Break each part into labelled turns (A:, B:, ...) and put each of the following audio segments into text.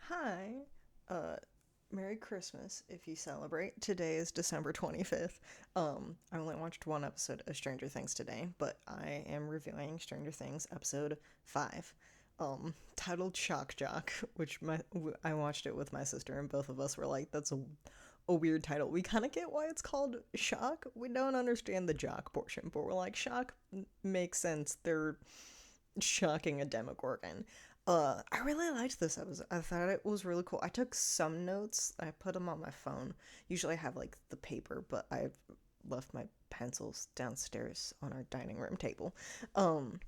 A: Hi. Uh, Merry Christmas if you celebrate. Today is December 25th. I only watched one episode of Stranger Things today, but I am reviewing Stranger Things episode 5. Titled Shock Jock, which I watched it with my sister and both of us were like, that's a weird title. We kind of get why it's called Shock. We don't understand the Jock portion, but we're like, Shock makes sense. They're shocking a Demogorgon. I really liked this episode. I thought it was really cool. I took some notes. I put them on my phone. Usually I have like the paper, but I've left my pencils downstairs on our dining room table. Um,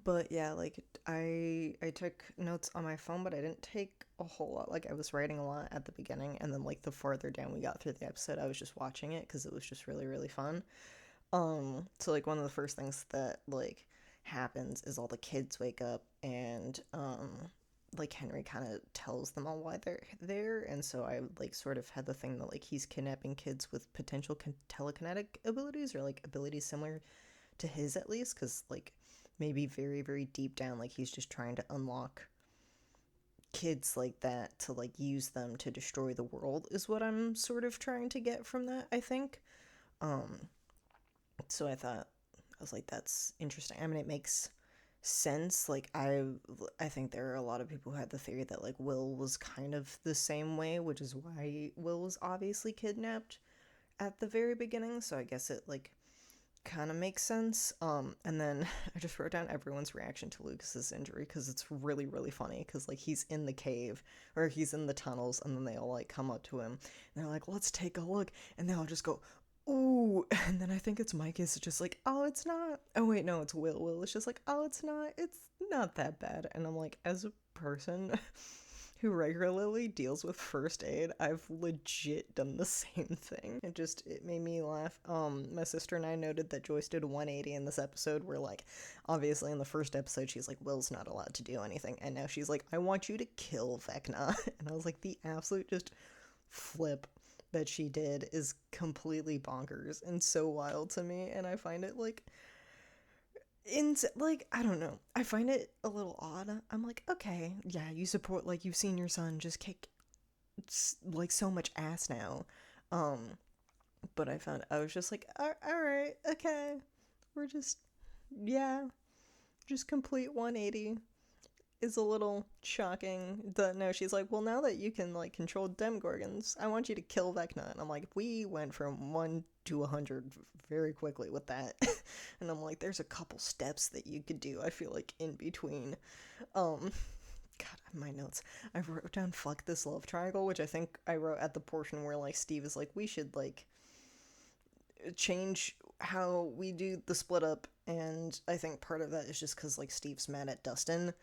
A: but yeah, like I took notes on my phone, but I didn't take a whole lot. Like I was writing a lot at the beginning, and then like the farther down we got through the episode, I was just watching it because it was just really really fun. So like one of the first things that like happens is all the kids wake up and like Henry kind of tells them all why they're there, and so I like sort of had the thing that like he's kidnapping kids with potential telekinetic abilities or like abilities similar to his at least, because like maybe very very deep down like he's just trying to unlock kids like that to like use them to destroy the world is what I'm sort of trying to get from that, I think. um so I was like, that's interesting. I mean, it makes sense. Like I think there are a lot of people who had the theory that like Will was kind of the same way, which is why Will was obviously kidnapped at the very beginning. So I guess it like kind of makes sense. And then I just wrote down everyone's reaction to Lucas's injury because it's really really funny because like he's in the cave or he's in the tunnels and then they all like come up to him and they're like, let's take a look, and they all just go, ooh. And then I think it's Mike is just like, oh, it's not. Oh, wait, no, it's Will. Will is just like, oh, it's not that bad. And I'm like, as a person who regularly deals with first aid, I've legit done the same thing. It made me laugh. My sister and I noted that Joyce did a 180 in this episode where like obviously in the first episode she's like, Will's not allowed to do anything, and now she's like, I want you to kill Vecna. And I was like, the absolute just flip that she did is completely bonkers and so wild to me, and I find it like like I don't know. I find it a little odd. I'm like, okay, yeah, you support like you've seen your son just kick like so much ass now. Um, but I was just like, all right, okay, we're just yeah, just complete 180 is a little shocking. That no, she's like, well, now that you can like control Demogorgons, I want you to kill Vecna. And I'm like, we went from 1 to 100 very quickly with that. And I'm like, there's a couple steps that you could do. I feel like in between. Um, God, my notes. I wrote down "fuck this love triangle," which I think I wrote at the portion where like Steve is like, we should like change how we do the split up, and I think part of that is just because like Steve's mad at Dustin,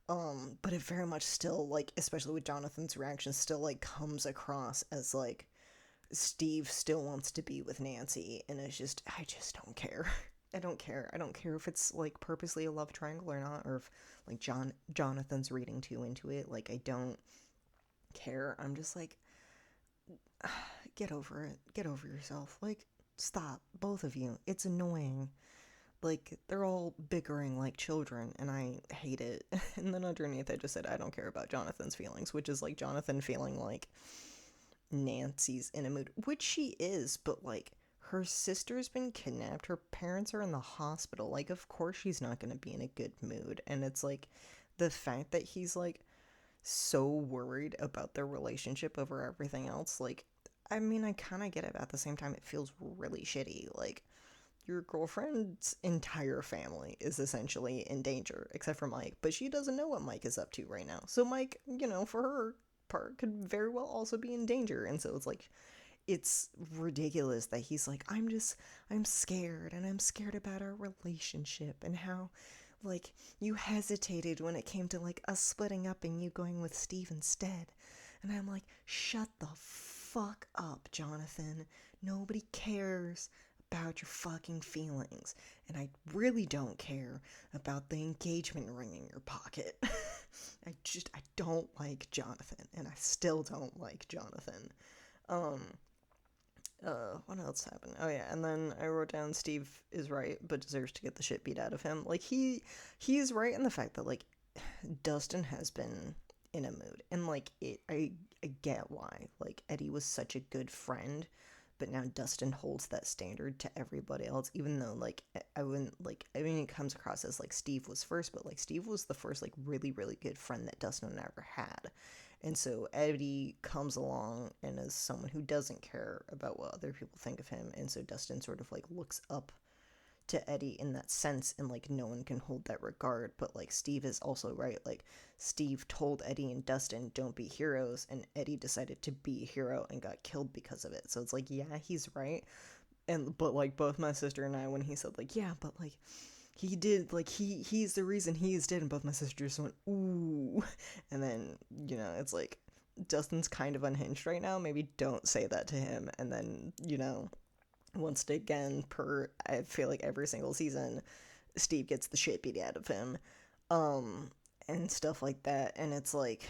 A: but it very much still like, especially with Jonathan's reaction, still like comes across as like Steve still wants to be with Nancy, and it's just I just don't care. I don't care. I don't care if it's like purposely a love triangle or not, or if like Jonathan's reading too into it. Like I don't care. I'm just like, get over it. Get over yourself. Like stop, both of you. It's annoying. Like they're all bickering like children and I hate it. And then underneath I just said I don't care about Jonathan's feelings, which is like Jonathan feeling like Nancy's in a mood, which she is, but like her sister's been kidnapped, her parents are in the hospital, like of course she's not going to be in a good mood. And it's like the fact that he's like so worried about their relationship over everything else, like I mean I kind of get it, but at the same time it feels really shitty. Like your girlfriend's entire family is essentially in danger, except for Mike, but she doesn't know what Mike is up to right now. So Mike, for her part, could very well also be in danger. And so it's like, it's ridiculous that he's like, I'm scared, and I'm scared about our relationship, and how, like, you hesitated when it came to, like, us splitting up and you going with Steve instead. And I'm like, shut the fuck up, Jonathan. Nobody cares about your fucking feelings. And I really don't care about the engagement ring in your pocket. I don't like Jonathan, and I still don't like Jonathan. Um, what else happened? Oh yeah, and then I wrote down Steve is right, but deserves to get the shit beat out of him. Like he's right in the fact that like Dustin has been in a mood. And like I get why. Like Eddie was such a good friend, but now Dustin holds that standard to everybody else, even though like I wouldn't like, I mean, it comes across as like Steve was first, but like Steve was the first like really really good friend that Dustin ever had. And so Eddie comes along and is someone who doesn't care about what other people think of him, and so Dustin sort of like looks up to Eddie in that sense, and like no one can hold that regard. But like Steve is also right. Like Steve told Eddie and Dustin, don't be heroes, and Eddie decided to be a hero and got killed because of it. So it's like, yeah, he's right. And but like both my sister and I, when he said like, yeah, but like he did, like he's the reason he's dead, and both my sisters went ooh. And then, you know, it's like Dustin's kind of unhinged right now, maybe don't say that to him. And then, you know, once again, per I feel like every single season, Steve gets the shit beat out of him, um, and stuff like that. And it's like,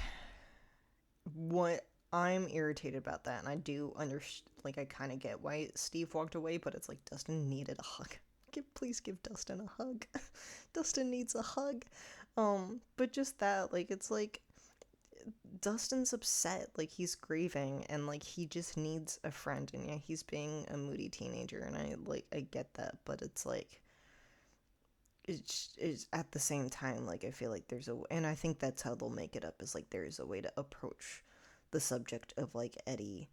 A: what I'm irritated about that, and I do like I kind of get why Steve walked away, but it's like Dustin needed a hug. Please give Dustin a hug. Dustin needs a hug. But just that, like, it's like Dustin's upset, like he's grieving, and like he just needs a friend. And yeah, he's being a moody teenager, and I get that, but it's like it's at the same time, like I feel like there's a, and I think that's how they'll make it up, is like there's a way to approach the subject of like Eddie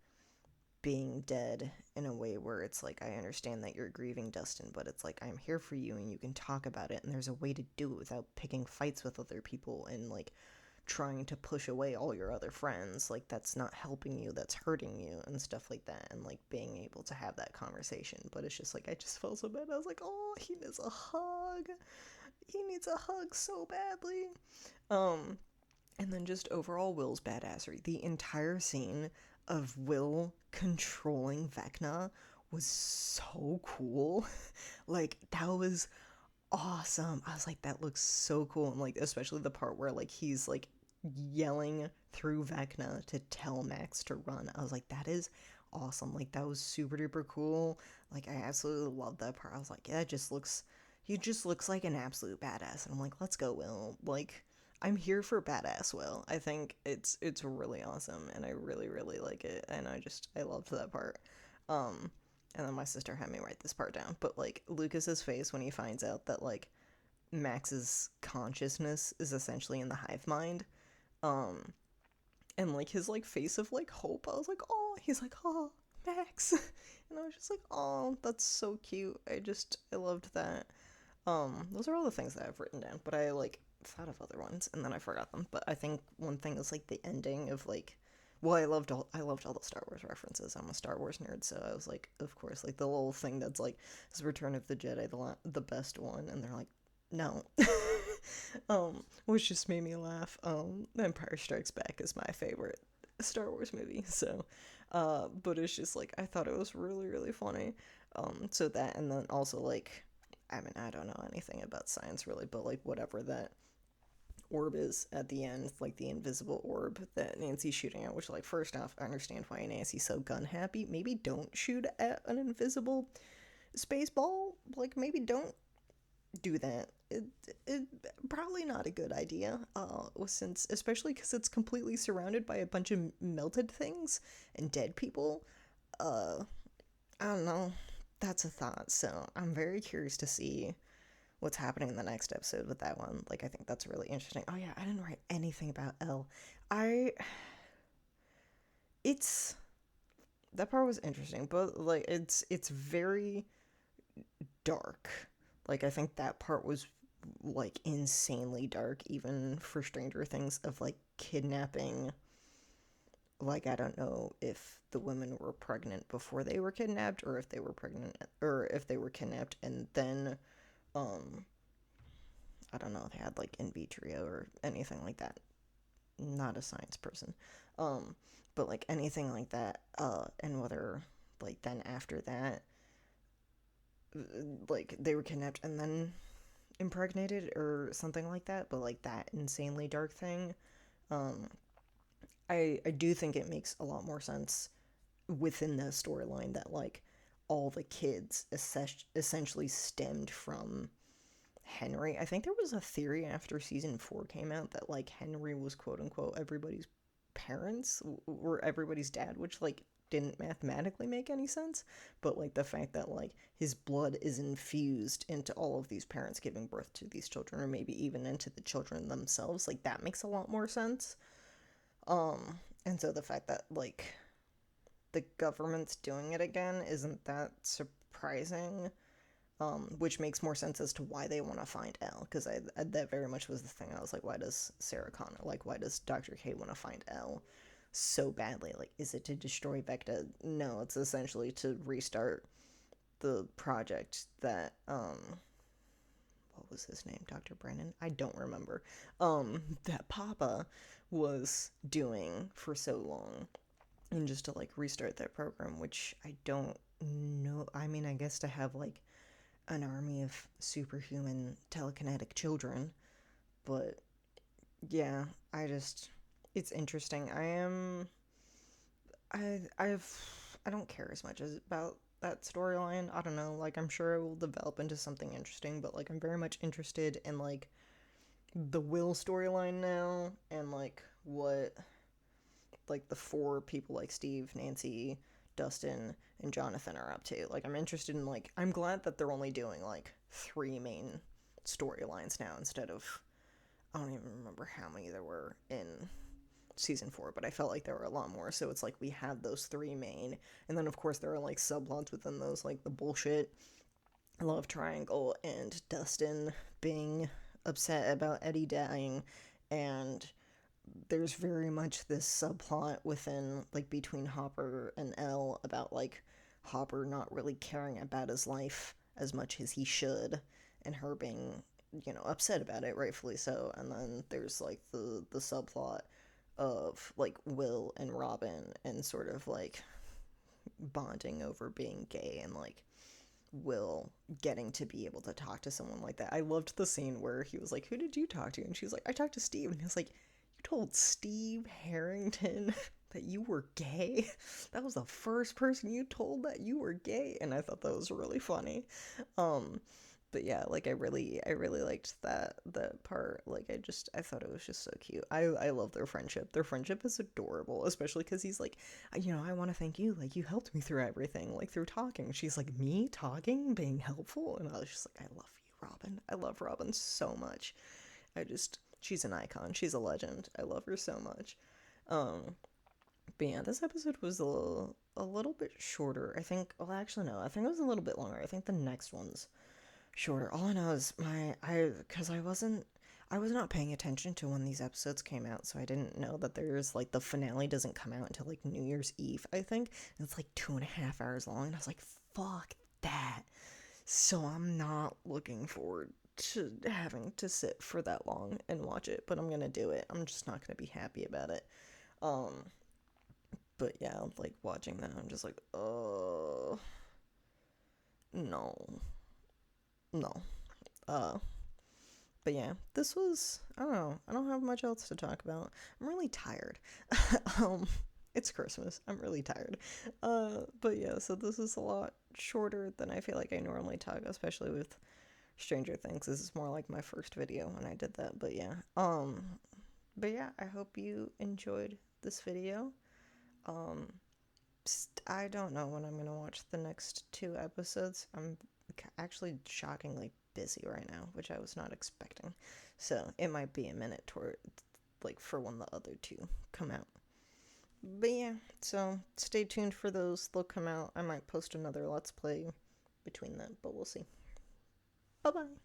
A: being dead in a way where it's like, I understand that you're grieving, Dustin, but it's like, I'm here for you and you can talk about it, and there's a way to do it without picking fights with other people and like trying to push away all your other friends. Like that's not helping you, that's hurting you, and stuff like that. And like being able to have that conversation. But it's just like, I just felt so bad. I was like, oh, he needs a hug, he needs a hug so badly. um and then just overall Will's badassery, the entire scene of Will controlling Vecna was so cool. Like that was awesome. I was like, that looks so cool. And like, especially the part where like he's like yelling through Vecna to tell Max to run. I was like, that is awesome. Like that was super duper cool. Like I absolutely love that part. I was like, yeah, it just looks, he just looks like an absolute badass. And I'm like, let's go, Will. Like I'm here for badass Will. I think it's really awesome, and I really really like it, and I loved that part. Um, and then my sister had me write this part down, but like Lucas's face when he finds out that like Max's consciousness is essentially in the hive mind, um, and like his like face of like hope. I was like, oh, he's like, oh, Max, and I was just like, oh, that's so cute. I loved that. Those are all the things that I've written down, but I like thought of other ones and then I forgot them. But I think one thing is like the ending of like, well, I loved all the Star Wars references. I'm a Star Wars nerd, so I was like, of course, like the little thing that's like, is Return of the Jedi the best one? And they're like, no. Which just made me laugh. Empire Strikes Back is my favorite Star Wars movie, so but it's just like, I thought it was really really funny. So that, and then also like, I mean, I don't know anything about science really, but like whatever that orb is at the end, like the invisible orb that Nancy's shooting at, which like, first off, I understand why Nancy's so gun happy. Maybe don't shoot at an invisible space ball. Like maybe don't do that. It probably not a good idea, since, especially because it's completely surrounded by a bunch of melted things and dead people. uh I don't know, that's a thought. So I'm very curious to see what's happening in the next episode with that one. Like I think that's really interesting. Oh yeah, I didn't write anything about Elle. I it's that part was interesting, but like it's very dark. Like I think that part was like insanely dark, even for Stranger Things, of like kidnapping. Like I don't know if the women were pregnant before they were kidnapped, or if they were pregnant, or if they were kidnapped and then um I don't know, they had like in vitro or anything like that. Not a science person. Um, but like anything like that, and whether like then after that, like they were kidnapped and then impregnated or something like that, but like that insanely dark thing. Um, I do think it makes a lot more sense within the storyline that like all the kids essentially stemmed from Henry. I think there was a theory after season 4 came out that like Henry was quote unquote everybody's parents or everybody's dad, which like didn't mathematically make any sense, but like the fact that like his blood is infused into all of these parents giving birth to these children, or maybe even into the children themselves, like that makes a lot more sense. And so the fact that like the government's doing it again isn't that surprising, which makes more sense as to why they want to find Elle. Because that very much was the thing. I was like, why does Sarah Connor, like, why does Dr. K want to find Elle so badly? Like, is it to destroy Vecta? No, it's essentially to restart the project that, what was his name? Dr. Brennan? I don't remember. That Papa was doing for so long. And just to, like, restart that program, which I don't know. I mean, I guess to have, like, an army of superhuman telekinetic children, but yeah, I just it's interesting. I don't care as much as about that storyline. I don't know, like I'm sure it will develop into something interesting, but like I'm very much interested in like the Will storyline now and like what like the four people like Steve, Nancy, Dustin, and Jonathan are up to. Like I'm interested in like I'm glad that they're only doing like three main storylines now instead of I don't even remember how many there were in season 4, but I felt like there were a lot more. So it's like we have those three main, and then of course there are like subplots within those, like the bullshit love triangle and Dustin being upset about Eddie dying, and there's very much this subplot within like between Hopper and Elle about like Hopper not really caring about his life as much as he should, and her being upset about it, rightfully so. And then there's like the subplot of like Will and Robin and sort of like bonding over being gay and like Will getting to be able to talk to someone like that. I loved the scene where he was like, "Who did you talk to?" And she's like, "I talked to Steve." And he was like, "You told Steve Harrington that you were gay? That was the first person you told that you were gay." And I thought that was really funny. Um, but yeah, like I really liked that part. Like I thought it was just so cute. I love their friendship. Their friendship is adorable, especially because he's like, I want to thank you. Like you helped me through everything, like through talking. She's like, me talking, being helpful, and I was just like, I love you, Robin. I love Robin so much. She's an icon. She's a legend. I love her so much. Um, but yeah, this episode was a little bit shorter. I think. Well, actually, no. I think it was a little bit longer. I think the next one's shorter. All I know is because I was not paying attention to when these episodes came out, so I didn't know that there's like the finale doesn't come out until like New Year's Eve, I think. And it's like 2.5 hours long, and I was like, fuck that. So I'm not looking forward to having to sit for that long and watch it, but I'm gonna do it. I'm just not gonna be happy about it. Um, but yeah, like watching that, I'm just like, oh no, no. Uh, But yeah, this was I don't know. I don't have much else to talk about. I'm really tired. um it's Christmas. I'm really tired. But yeah, so this is a lot shorter than I feel like I normally talk, especially with Stranger Things. This is more like my first video when I did that. But yeah. I hope you enjoyed this video. Um I don't know when I'm going to watch the next 2 episodes. I'm actually shockingly busy right now, which I was not expecting. So it might be a minute toward like for when the other two come out. But yeah, so stay tuned for those. They'll come out. I might post another Let's Play between them, but we'll see. Bye bye.